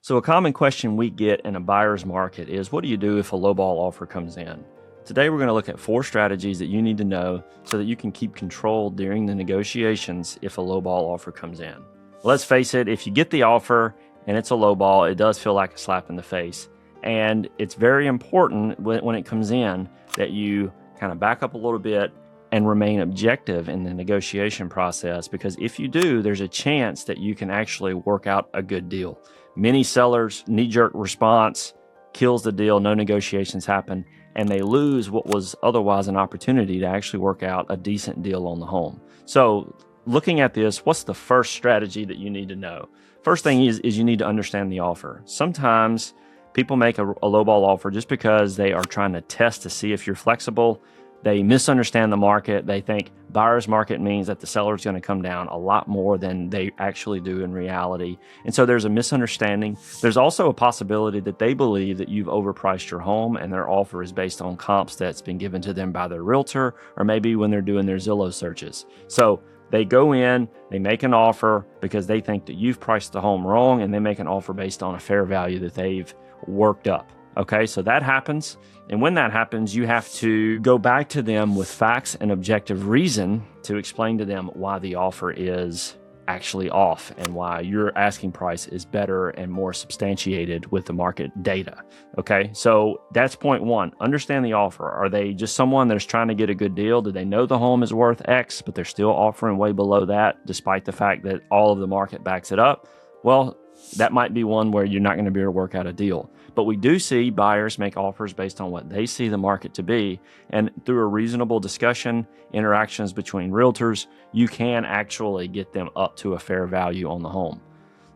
So a common question we get in a buyer's market is, what do you do if a lowball offer comes in? Today, we're going to look at 4 strategies that you need to know so that you can keep control during the negotiations if a lowball offer comes in. Let's face it, if you get the offer and it's a lowball, it does feel like a slap in the face. And it's very important when it comes in that you kind of back up a little bit and remain objective in the negotiation process, because if you do, there's a chance that you can actually work out a good deal. Many sellers, knee-jerk response kills the deal, no negotiations happen, and they lose what was otherwise an opportunity to actually work out a decent deal on the home. So looking at this, what's the first strategy that you need to know? First thing is you need to understand the offer. Sometimes people make a lowball offer just because they are trying to test to see if you're flexible. They misunderstand the market. They think buyer's market means that the seller's going to come down a lot more than they actually do in reality. And so there's a misunderstanding. There's also a possibility that they believe that you've overpriced your home and their offer is based on comps that's been given to them by their realtor, or maybe when they're doing their Zillow searches. So they go in, they make an offer because they think that you've priced the home wrong, and they make an offer based on a fair value that they've worked up. Okay, so that happens. And when that happens, you have to go back to them with facts and objective reason to explain to them why the offer is actually off and why your asking price is better and more substantiated with the market data. Okay, so that's point 1. Understand the offer. Are they just someone that's trying to get a good deal? Do they know the home is worth X, but they're still offering way below that, despite the fact that all of the market backs it up? Well, that might be one where you're not going to be able to work out a deal. But we do see buyers make offers based on what they see the market to be. And through a reasonable discussion, interactions between realtors, you can actually get them up to a fair value on the home.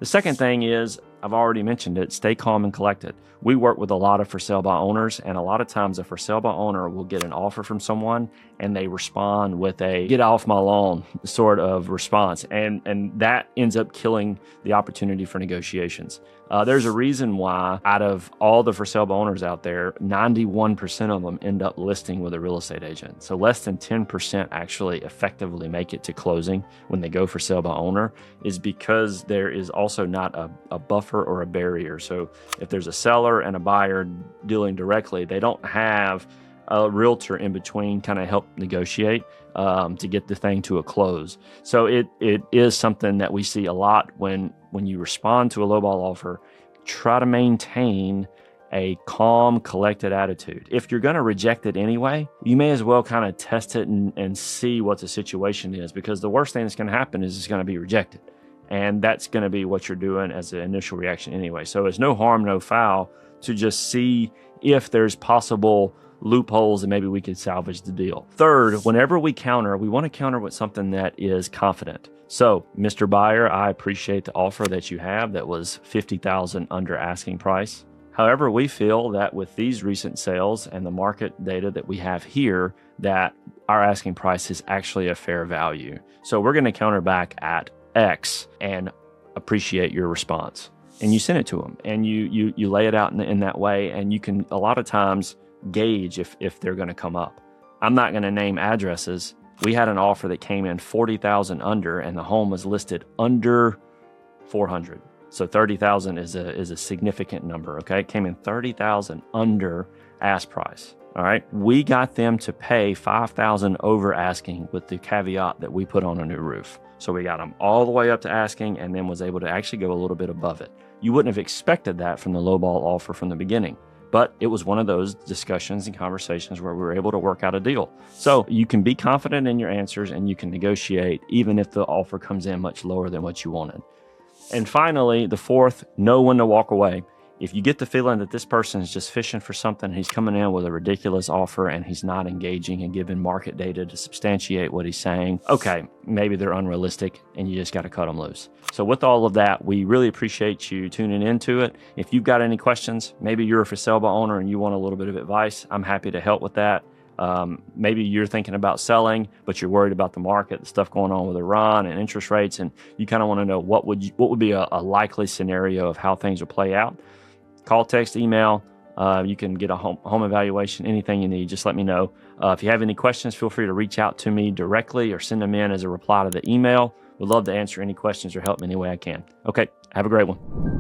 The second thing is, I've already mentioned it, stay calm and collected. We work with a lot of for sale by owners, and a lot of times a for sale by owner will get an offer from someone and they respond with a get off my lawn sort of response. And that ends up killing the opportunity for negotiations. There's a reason why out of all the for sale by owners out there, 91% of them end up listing with a real estate agent. So less than 10% actually effectively make it to closing when they go for sale by owner, is because there is also not a buffer or a barrier. So if there's a seller and a buyer dealing directly, they don't have a realtor in between kind of help negotiate to get the thing to a close. So it is something that we see a lot when you respond to a lowball offer. Try to maintain a calm, collected attitude. If you're going to reject it anyway, you may as well kind of test it and see what the situation is, because the worst thing that's going to happen is it's going to be rejected. And that's going to be what you're doing as an initial reaction anyway. So it's no harm, no foul to just see if there's possible loopholes and maybe we could salvage the deal. Third, whenever we counter, we want to counter with something that is confident. So, Mr. Buyer, I appreciate the offer that you have that was $50,000 under asking price. However, we feel that with these recent sales and the market data that we have here, that our asking price is actually a fair value. So we're going to counter back at X and appreciate your response. And you send it to them and you lay it out in that way, and you can a lot of times gauge if they're going to come up. I'm not going to name addresses. We had an offer that came in $40,000 under, and the home was listed under $400. So $30,000 is a significant number. Okay, it came in $30,000 under ask price. All right, we got them to pay $5,000 over asking, with the caveat that we put on a new roof. So we got them all the way up to asking, and then was able to actually go a little bit above it. You wouldn't have expected that from the lowball offer from the beginning, but it was one of those discussions and conversations where we were able to work out a deal. So you can be confident in your answers, and you can negotiate even if the offer comes in much lower than what you wanted. And finally, the fourth, know when to walk away. If you get the feeling that this person is just fishing for something, he's coming in with a ridiculous offer and he's not engaging and giving market data to substantiate what he's saying, okay, maybe they're unrealistic and you just got to cut them loose. So with all of that, we really appreciate you tuning into it. If you've got any questions, maybe you're a for sale by owner and you want a little bit of advice, I'm happy to help with that. Maybe you're thinking about selling, but you're worried about the market, the stuff going on with Iran and interest rates, and you kind of want to know what would be a likely scenario of how things will play out. Call, text, email. You can get a home evaluation, anything you need, just let me know. If you have any questions, feel free to reach out to me directly or send them in as a reply to the email. We'd love to answer any questions or help in any way I can. Okay, have a great one.